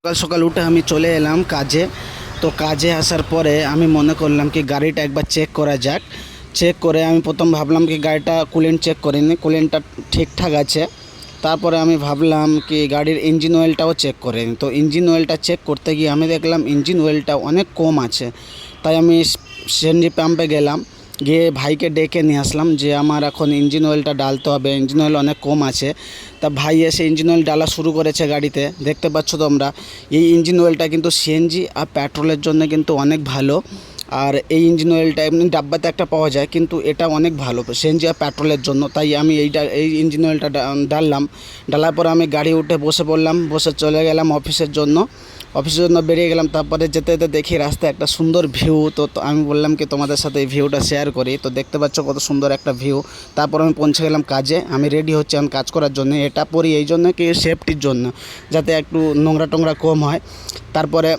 সকাল সকাল উঠে আমি চলে এলাম কাজে। তো কাজে আসার পরে আমি মনে করলাম কি গাড়িটা একবার চেক করা যাক। চেক করে আমি প্রথম ভাবলাম কি গাড়িটা কুলেন্ট চেক করিনি, কুলেন্টটা ঠিকঠাক আছে। তারপরে আমি ভাবলাম কি গাড়ির ইঞ্জিন অয়েলটাও চেক করে নিই। তো ইঞ্জিন অয়েলটা চেক করতে গিয়ে আমি দেখলাম ইঞ্জিন অয়েলটা অনেক কম আছে। তাই আমি সিএনজি পাম্পে গেলাম, গিয়ে ভাইকে ডেকে নিয়ে আসলাম যে আমার এখন ইঞ্জিন অয়েলটা ডালতে হবে, ইঞ্জিন অয়েল অনেক কম আছে। তা ভাই এসে ইঞ্জিন অয়েল ডালা শুরু করেছে গাড়িতে। দেখতে পাচ্ছ তোমরা, এই ইঞ্জিন অয়েলটা কিন্তু সিএনজি আর পেট্রোলের জন্য কিন্তু অনেক ভালো। আর এই ইঞ্জিন অয়েলটা এমনি ডাব্বাতে একটা পাওয়া যায়, কিন্তু এটা অনেক ভালো সিএনজি আর পেট্রোলের জন্য। তাই আমি এই ইঞ্জিন অয়েলটা ডাললাম। ডালার পরে আমি গাড়ি উঠে বসে পড়লাম, বসে চলে গেলাম অফিসের জন্য বেরিয়ে গেলাম। তারপরে যেতে যেতে দেখি রাস্তায় একটা সুন্দর ভিউ। তো আমি বললাম কি তোমাদের সাথে এই ভিউটা শেয়ার করি। তো দেখতে পাচ্ছ কত সুন্দর একটা ভিউ। তারপর আমি পৌঁছে গেলাম কাজে। আমি রেডি হচ্ছি এখন কাজ করার জন্য। এটা পরি এই জন্য কি সেফটির জন্য, যাতে একটু নোংরা টোংরা কম হয়। তারপরে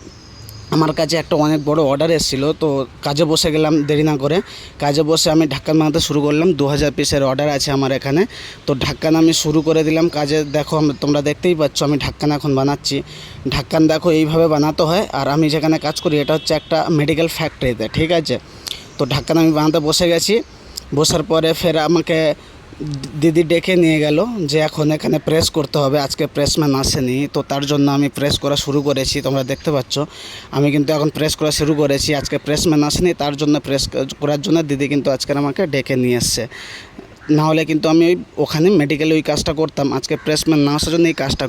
আমার কাছে একটা অনেক বড় অর্ডার এসেছিলো, তো কাজে বসে গেলাম দেরি না করে। কাজে বসে আমি ঢাক্কান বানাতে শুরু করলাম। 2000 পিসের অর্ডার আছে আমার এখানে। তো ঢাক্কান আমি শুরু করে দিলাম কাজে। দেখো তোমরা দেখতেই পাচ্ছ আমি ঢাক্কান এখন বানাচ্ছি। ঢাক্কান দেখো এইভাবে বানাতে হয়। আর আমি যেখানে কাজ করি এটা হচ্ছে একটা মেডিকেল ফ্যাক্টরিতে, ঠিক আছে। তো ঢাক্কান আমি বানাতে বসে গেছি। বসার পরে ফের আমাকে দিদি ডেকে নিয়ে গেল যে এখন এখানে প্রেস করতে হবে। আজকে প্রেসম্যান আসেনি, তো তার জন্য আমি প্রেস করা শুরু করেছি। তোমরা দেখতে পাচ্ছ আমি কিন্তু এখন প্রেস করা শুরু করেছি। আজকে প্রেসম্যান আসেনি, তার জন্য প্রেস করার জন্য দিদি কিন্তু আজকে আমাকে ডেকে নিয়ে এসছে। নাহলে কিন্তু আমি ওখানে মেডিকেলে ওই কাজটা করতাম। আজকে প্রেসম্যান না আসার জন্য এই কাজটা